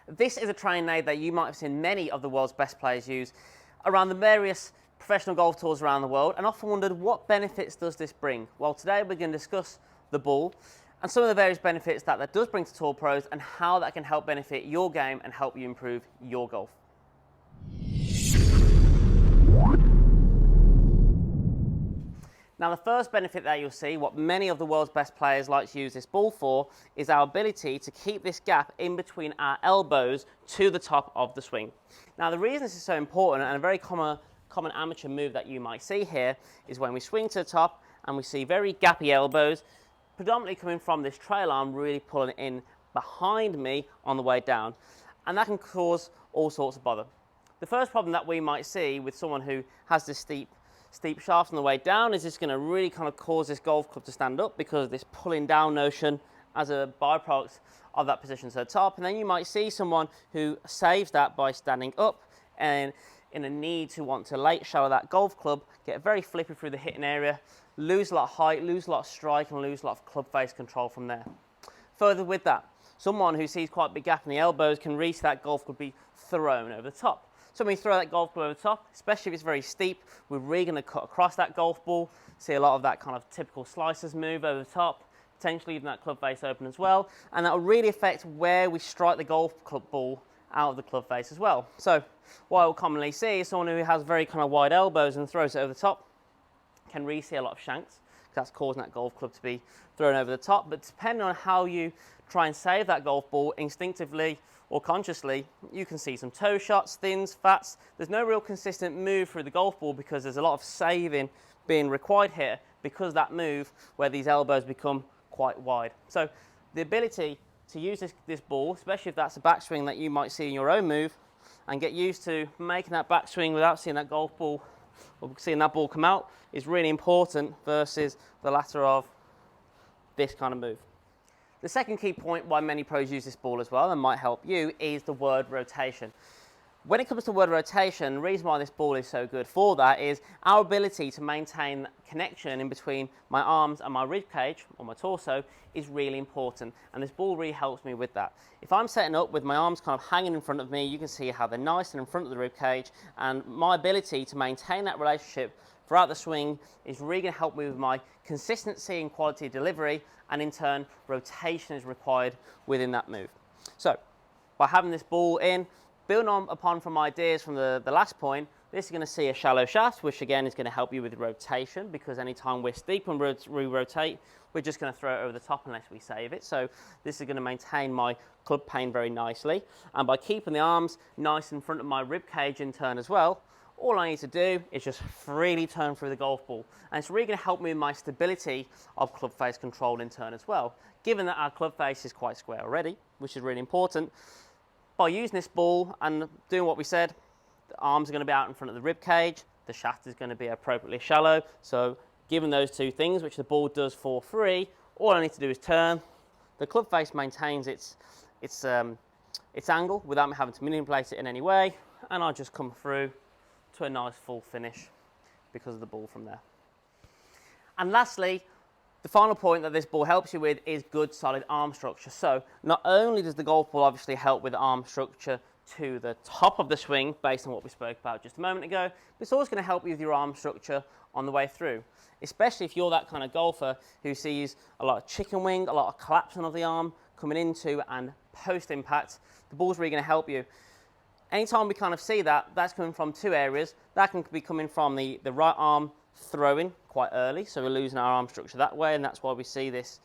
This is a training aid that you might have seen many of the world's best players use around the various professional golf tours around the world, and often wondered, what benefits does this bring? Well, today we're going to discuss the ball and some of the various benefits that does bring to tour pros, and how that can help benefit your game and help you improve your golf. Now, the first benefit that you'll see, what many of the world's best players like to use this ball for, is our ability to keep this gap in between our elbows to the top of the swing. Now, the reason this is so important, and a very common amateur move that you might see here, is when we swing to the top and we see very gappy elbows, predominantly coming from this trail arm, really pulling in behind me on the way down. And that can cause all sorts of bother. The first problem that we might see with someone who has this steep shaft on the way down is it's going to really kind of cause this golf club to stand up because of this pulling down notion as a byproduct of that position to the top. And then you might see someone who saves that by standing up and in a need to want to late shallow that golf club, get very flippy through the hitting area, lose a lot of height, lose a lot of strike, and lose a lot of club face control from there. Further with that, someone who sees quite a big gap in the elbows can reach that golf club be thrown over the top. So when we throw that golf ball over the top, especially if it's very steep, we're really going to cut across that golf ball, see a lot of that kind of typical slicers move over the top, potentially even that club face open as well, and that will really affect where we strike the golf club ball out of the club face as well. So what I will commonly see is someone who has very kind of wide elbows and throws it over the top can really see a lot of shanks, because that's causing that golf club to be thrown over the top. But depending on how you try and save that golf ball, instinctively or consciously, you can see some toe shots, thins, fats. There's no real consistent move through the golf ball because there's a lot of saving being required here because of that move where these elbows become quite wide. So the ability to use this ball, especially if that's a backswing that you might see in your own move, and get used to making that backswing without seeing that golf ball or seeing that ball come out, is really important versus the latter of this kind of move. The second key point why many pros use this ball as well, and might help you, is the word rotation. When it comes to word rotation, the reason why this ball is so good for that is our ability to maintain connection in between my arms and my rib cage, or my torso, is really important, and this ball really helps me with that. If I'm setting up with my arms kind of hanging in front of me, you can see how they're nice and in front of the rib cage, and my ability to maintain that relationship throughout the swing is really going to help me with my consistency and quality of delivery, and in turn, rotation is required within that move. So, by having this ball in, building upon from ideas from the last point, this is going to see a shallow shaft, which again is going to help you with rotation, because anytime we're steep and we rotate, we're just going to throw it over the top unless we save it. So this is going to maintain my club plane very nicely. And by keeping the arms nice in front of my rib cage in turn as well, all I need to do is just freely turn through the golf ball. And it's really going to help me with my stability of club face control in turn as well. Given that our club face is quite square already, which is really important, by using this ball and doing what we said, the arms are going to be out in front of the rib cage, the shaft is going to be appropriately shallow. So given those two things, which the ball does for free, all I need to do is turn. The club face maintains its angle without me having to manipulate it in any way, and I'll just come through to a nice full finish because of the ball from there. And lastly, the final point that this ball helps you with is good solid arm structure. So not only does the golf ball obviously help with arm structure to the top of the swing based on what we spoke about just a moment ago, but it's also going to help you with your arm structure on the way through, especially if you're that kind of golfer who sees a lot of chicken wing, a lot of collapsing of the arm coming into and post impact. The ball's really going to help you. Anytime we kind of see that, that's coming from two areas. That can be coming from the right arm throwing quite early, so we're losing our arm structure that way, and that's why we see this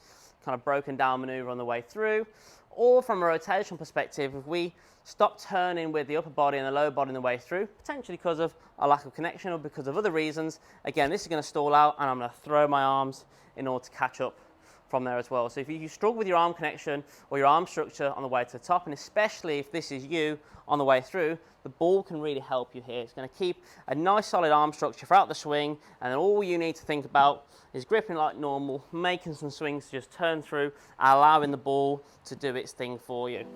kind of broken down maneuver on the way through. Or from a rotation perspective, if we stop turning with the upper body and the lower body on the way through, potentially because of a lack of connection or because of other reasons, again, this is going to stall out, and I'm going to throw my arms in order to catch up from there as well. So if you struggle with your arm connection or your arm structure on the way to the top, and especially if this is you on the way through, the ball can really help you here. It's going to keep a nice solid arm structure throughout the swing, and then all you need to think about is gripping like normal, making some swings to just turn through, allowing the ball to do its thing for you.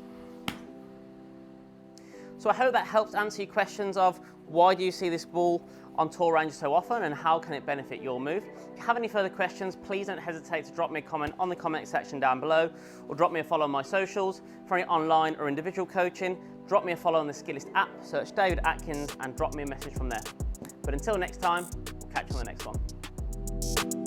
So I hope that helps answer your questions of why do you see this ball on tour ranges so often, and how can it benefit your move? If you have any further questions, please don't hesitate to drop me a comment on the comment section down below, or drop me a follow on my socials. For any online or individual coaching, drop me a follow on the SKILLEST app, search David Atkins and drop me a message from there. But until next time, we'll catch you on the next one.